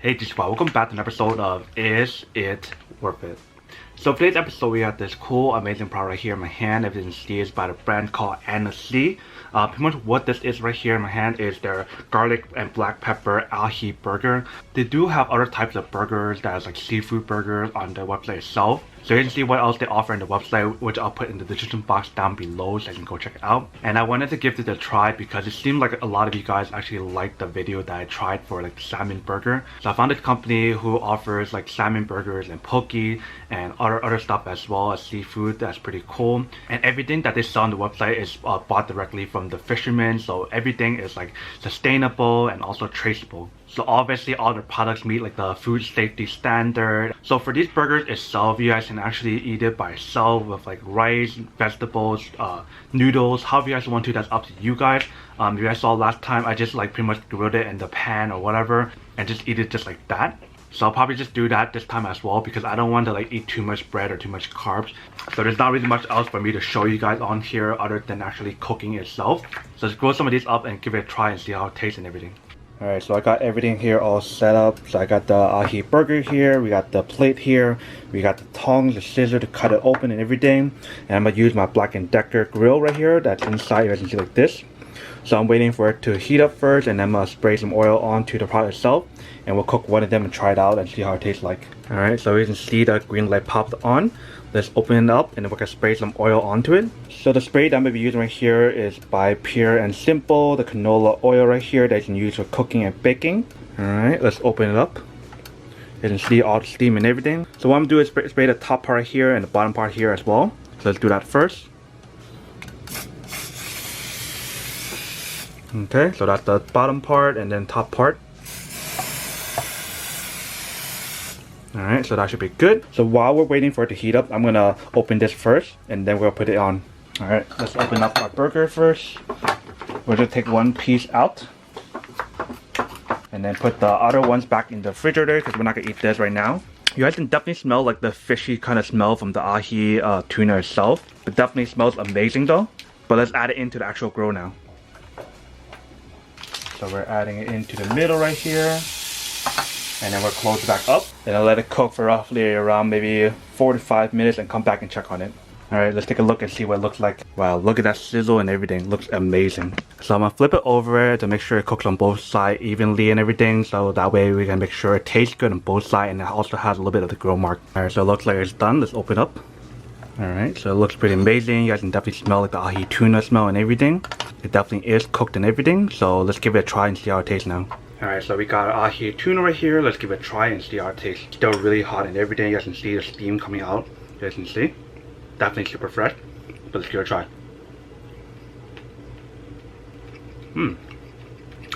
Hey G-Squad, welcome back to an episode of Is It Worth It? So for today's episode we have this cool amazing product right here in my hand. As you can see, it's by the brand called Annasea. Pretty much what this is right here in my hand is their garlic and black pepper ahi burger. They do have other types of burgers that is like seafood burgers on their website itself. So you can see what else they offer in the website, which I'll put in the description box down below so you can go check it out. And I wanted to give this a try because it seemed like a lot of you guys actually liked the video that I tried for like the salmon burger. So I found this company who offers like salmon burgers and poke and other stuff as well as seafood. That's pretty cool. And everything that they sell on the website is bought directly from the fishermen. So everything is like sustainable and also traceable. So obviously all the products meet like the food safety standard. So for these burgers itself, you guys can actually eat it by itself with like rice, vegetables, noodles, however you guys want to. That's up to you guys. You guys saw last time I just like pretty much grilled it in the pan or whatever and just eat it just like that. So I'll probably just do that this time as well because I don't want to like eat too much bread or too much carbs. So there's not really much else for me to show you guys on here other than actually cooking itself. So let's grill some of these up and give it a try and see how it tastes and everything. Alright, so I got everything here all set up. So I got the ahi burger here, we got the plate here, we got the tongs, the scissor to cut it open and everything. And I'm going to use my Black & Decker grill right here that's inside. You guys can see like this. So I'm waiting for it to heat up first and then I'm going to spray some oil onto the product itself. And we'll cook one of them and try it out and see how it tastes like. Alright, so you can see the green light popped on. Let's open it up and then we're going to spray some oil onto it. So the spray that I'm going to be using right here is by Pure and Simple, the canola oil right here that you can use for cooking and baking. Alright, let's open it up. You can see all the steam and everything. So what I'm going to do is spray the top part right here and the bottom part here as well. So let's do that first. Okay, so that's the bottom part and then top part. Alright, so that should be good. So while we're waiting for it to heat up, I'm gonna open this first and then we'll put it on. Alright, let's open up our burger first. We're gonna take one piece out and then put the other ones back in the refrigerator because we're not gonna eat this right now. You guys can definitely smell like the fishy kind of smell from the ahi tuna itself. It definitely smells amazing though. But let's add it into the actual grill now. So we're adding it into the middle right here. And then we'll close it back up. And I'll let it cook for roughly around maybe 4 to 5 minutes and come back and check on it. Alright, let's take a look and see what it looks like. Wow, look at that sizzle and everything. Looks amazing. So I'm gonna flip it over to make sure it cooks on both sides evenly and everything. So that way we can make sure it tastes good on both sides and it also has a little bit of the grill mark. Alright, so it looks like it's done. Let's open up. Alright, so it looks pretty amazing. You guys can definitely smell like the ahi tuna smell and everything. It definitely is cooked and everything. So let's give it a try and see how it tastes now. Alright, so we got ahi tuna right here. Let's give it a try and see how it tastes. Still really hot and everything. You guys can see the steam coming out. You guys can see. Definitely super fresh. But let's give it a try.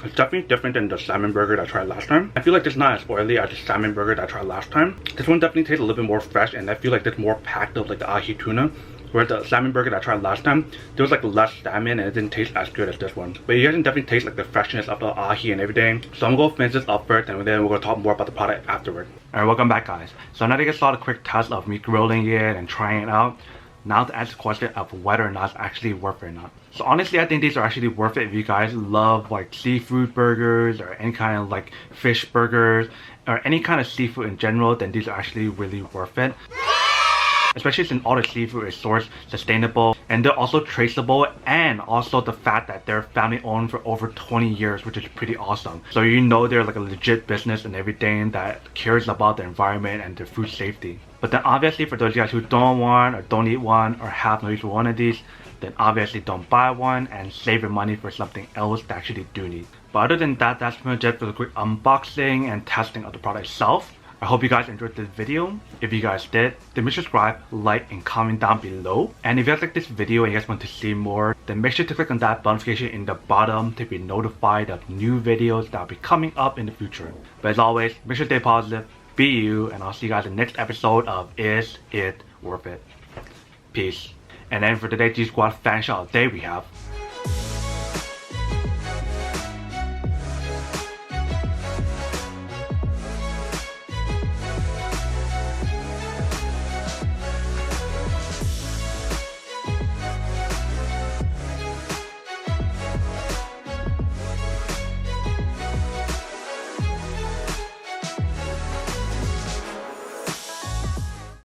It's definitely different than the salmon burger that I tried last time. I feel like it's not as oily as the salmon burger that I tried last time. This one definitely tastes a little bit more fresh and I feel like it's more packed of like the ahi tuna. Whereas the salmon burger that I tried last time, there was like less salmon and it didn't taste as good as this one. But you guys can definitely taste like the freshness of the ahi and everything. So I'm gonna finish this up first and then we're gonna talk more about the product afterward. Alright, welcome back guys. So now that you guys saw the quick test of me grilling it and trying it out, now to answer the question of whether or not it's actually worth it or not. So honestly, I think these are actually worth it if you guys love like seafood burgers or any kind of like fish burgers or any kind of seafood in general, then these are actually really worth it. Especially since all the seafood is sourced sustainable and they're also traceable, and also the fact that they're family owned for over 20 years, which is pretty awesome. So you know they're like a legit business and everything that cares about the environment and their food safety. But then obviously for those guys who don't want or don't eat one or have no use for one of these, then obviously don't buy one and save your money for something else that actually do need. But other than that, that's pretty much it for the quick unboxing and testing of the product itself. I hope you guys enjoyed this video. If you guys did, then make sure to subscribe, like, and comment down below. And if you guys like this video and you guys want to see more, then make sure to click on that notification in the bottom to be notified of new videos that will be coming up in the future. But as always, make sure to stay positive, be you, and I'll see you guys in the next episode of Is It Worth It? Peace. And then for today's G-Squad fan shout out day we have